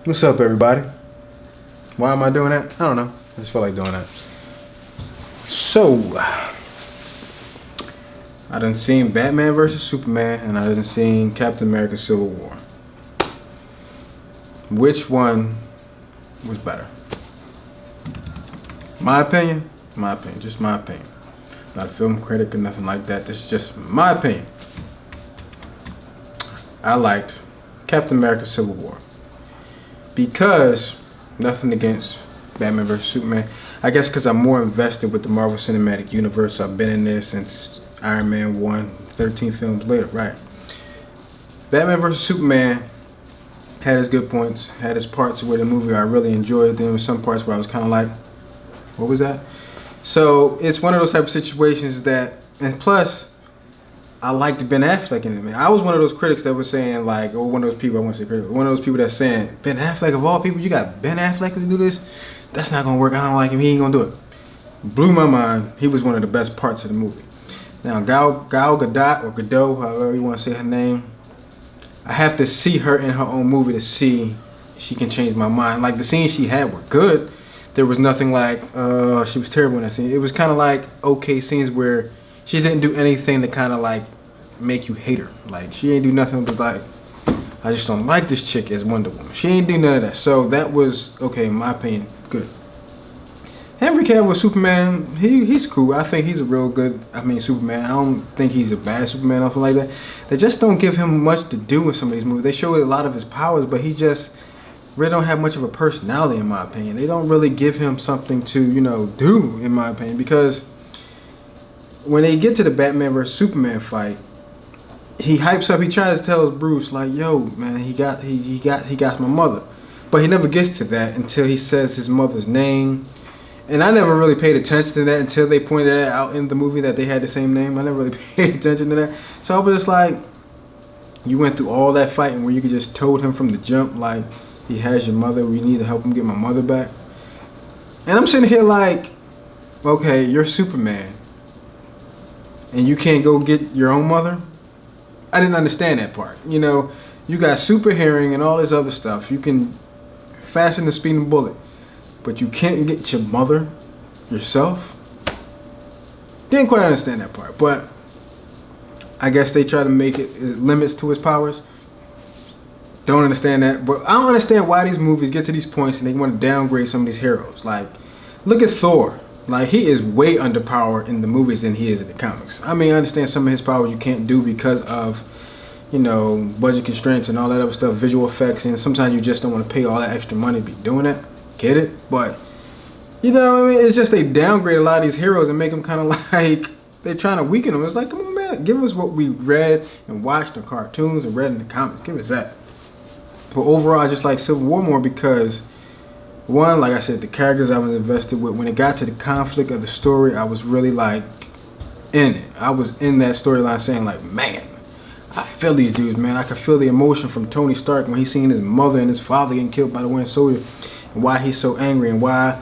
What's up, everybody? Why am I doing that? I don't know. I just feel like doing that. So, I done seen Batman vs. Superman, and I done seen Captain America: Civil War. Which one was better? My opinion, just my opinion. Not a film critic or nothing like that. This is just my opinion. I liked Captain America: Civil War. Because, nothing against Batman vs. Superman. I guess because I'm more invested with the Marvel Cinematic Universe. I've been in there since Iron Man 1, 13 films later, right? Batman vs. Superman had its good points, had its parts where the movie I really enjoyed. There were some parts where I was kind of like, what was that? So, it's one of those type of situations that, and plus, I liked Ben Affleck in it, man. I was one of those critics that was saying, like, or one of those people, I want to say critic, one of those people that's saying, Ben Affleck, of all people, you got Ben Affleck to do this? That's not going to work. I don't like him. He ain't going to do it. Blew my mind. He was one of the best parts of the movie. Now, Gal Gadot, or Gadot, however you want to say her name, I have to see her in her own movie to see if she can change my mind. Like, the scenes she had were good. There was nothing like, she was terrible in that scene. It was kind of like okay scenes where she didn't do anything to kind of like make you hate her. Like, she ain't do nothing but like, I just don't like this chick as Wonder Woman. She ain't do none of that. So that was, okay, in my opinion, good. Henry Cavill Superman, he's cool. I think he's a real good, Superman. I don't think he's a bad Superman or something like that. They just don't give him much to do in some of these movies. They show a lot of his powers, but he just really don't have much of a personality, in my opinion. They don't really give him something to, do, in my opinion, because when they get to the Batman vs. Superman fight, he hypes up. He tries to tell Bruce, like, "Yo, man, he got my mother," but he never gets to that until he says his mother's name. And I never really paid attention to that until they pointed that out in the movie that they had the same name. I never really paid attention to that. So I was just like, you went through all that fighting where you could just told him from the jump, like, he has your mother. We need to help him get my mother back. And I'm sitting here like, okay, you're Superman, and you can't go get your own mother? I didn't understand that part. You got super hearing and all this other stuff. You can fasten the speeding bullet, but you can't get your mother yourself? Didn't quite understand that part, but I guess they try to make it limits to his powers. Don't understand that, but I don't understand why these movies get to these points and they want to downgrade some of these heroes. Like, look at Thor. Like, he is way underpowered in the movies than he is in the comics. I understand some of his powers you can't do because of, budget constraints and all that other stuff, visual effects, and sometimes you just don't want to pay all that extra money to be doing it. Get it? But, it's just they downgrade a lot of these heroes and make them kind of like, they're trying to weaken them. It's like, come on, man, give us what we read and watched in cartoons and read in the comics. Give us that. But overall, I just like Civil War more because, one, like I said, the characters I was invested with. When it got to the conflict of the story, I was really like in it. I was in that storyline saying like, man, I feel these dudes, man. I could feel the emotion from Tony Stark when he seen his mother and his father getting killed by the Winter Soldier, and why he's so angry, and why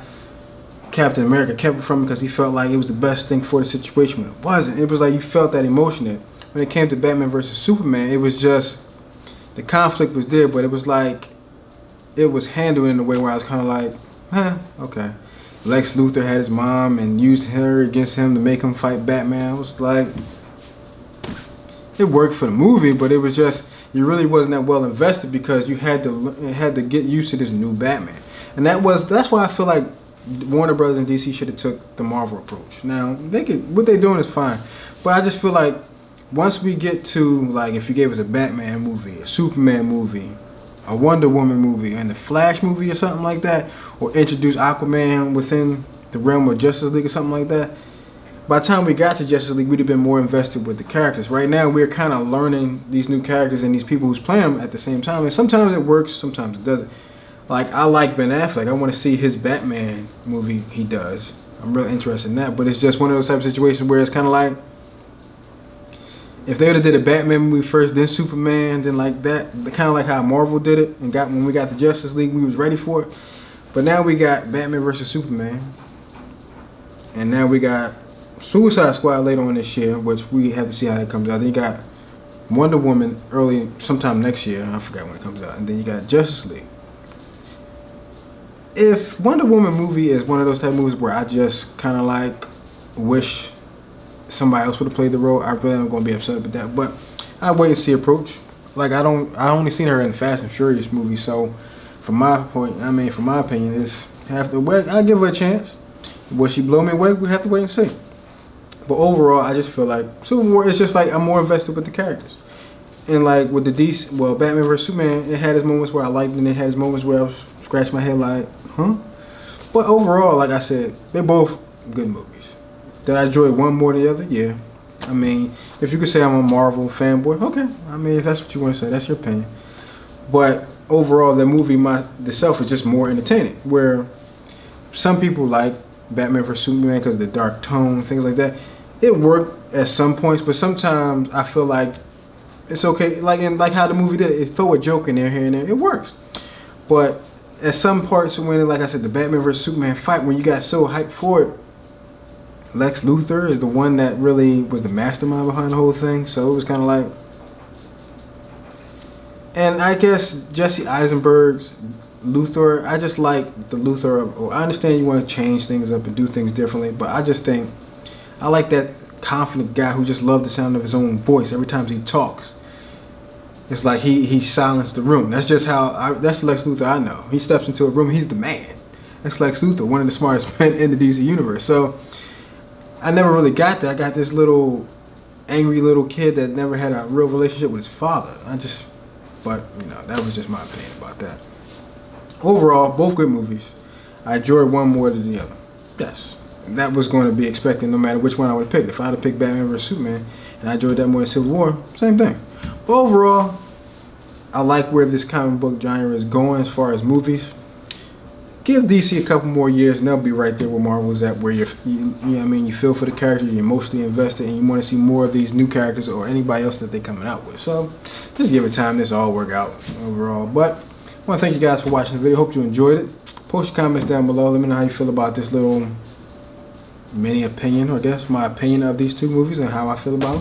Captain America kept it from him because he felt like it was the best thing for the situation when it wasn't. It was like you felt that emotion there. When it came to Batman vs. Superman, it was just, the conflict was there, but it was like, it was handled in a way where I was kind of like, okay. Lex Luthor had his mom and used her against him to make him fight Batman. I was like, it worked for the movie, but it was just, you really wasn't that well invested because you had to get used to this new Batman. And that's why I feel like Warner Brothers and DC should have took the Marvel approach. Now, what they're doing is fine, but I just feel like once we get to, like, if you gave us a Batman movie, a Superman movie, a Wonder Woman movie, and the Flash movie or something like that, or introduce Aquaman within the realm of Justice League or something like that, by the time we got to Justice League, we'd have been more invested with the characters. Right now, we're kind of learning these new characters and these people who's playing them at the same time, and sometimes it works, sometimes it doesn't. Like, I like Ben Affleck. I want to see his Batman movie he does. I'm really interested in that, but it's just one of those type of situations where it's kind of like, if they would have did a Batman movie first, then Superman, then like that, kind of like how Marvel did it, and when we got the Justice League, we was ready for it. But now we got Batman vs. Superman, and now we got Suicide Squad later on this year, which we have to see how that comes out. Then you got Wonder Woman early, sometime next year. I forgot when it comes out. And then you got Justice League. If Wonder Woman movie is one of those type of movies where I just kind of like wish somebody else would have played the role, I really am going to be upset with that. But I wait and see approach. Like I only seen her in Fast and Furious movies, so from my opinion, it's have to wait. I give her a chance. Will she blow me away? We have to wait and see. But overall, I just feel like Civil War. It's just like I'm more invested with the characters, and like with the DC, well, Batman vs Superman, it had its moments where I liked it, and it had its moments where I was scratching my head like, huh? But overall, like I said, they're both good movies. Did I enjoy one more than the other? Yeah. I mean, if you could say I'm a Marvel fanboy, okay. I mean, if that's what you want to say, that's your opinion. But overall, the movie itself is just more entertaining. Where some people like Batman vs Superman because of the dark tone, things like that. It worked at some points, but sometimes I feel like it's okay. Like how the movie did, it throw a joke in there here and there. It works. But at some parts when, like I said, the Batman vs Superman fight, when you got so hyped for it, Lex Luthor is the one that really was the mastermind behind the whole thing. So it was kind of like, and I guess Jesse Eisenberg's Luthor, I just like the Luthor. I understand you want to change things up and do things differently, but I just think I like that confident guy who just loves the sound of his own voice every time he talks. It's like he silenced the room. That's just that's Lex Luthor I know. He steps into a room, he's the man. That's Lex Luthor, one of the smartest men in the DC universe. So I never really got that. I got this little angry little kid that never had a real relationship with his father. But you know, that was just my opinion about that. Overall, both good movies. I enjoyed one more than the other. Yes, that was going to be expected no matter which one I would have picked. If I had picked Batman vs Superman and I enjoyed that more than Civil War, same thing. But overall, I like where this comic book genre is going as far as movies. Give DC a couple more years and they'll be right there where Marvel's at, where you feel for the characters, you're emotionally invested, and you want to see more of these new characters or anybody else that they're coming out with. So just give it time, this will all work out overall. But I want to thank you guys for watching the video. Hope you enjoyed it. Post your comments down below. Let me know how you feel about this little mini opinion, or I guess my opinion of these two movies and how I feel about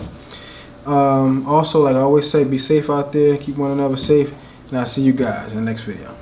them. Also, like I always say, be safe out there, keep one another safe, and I'll see you guys in the next video.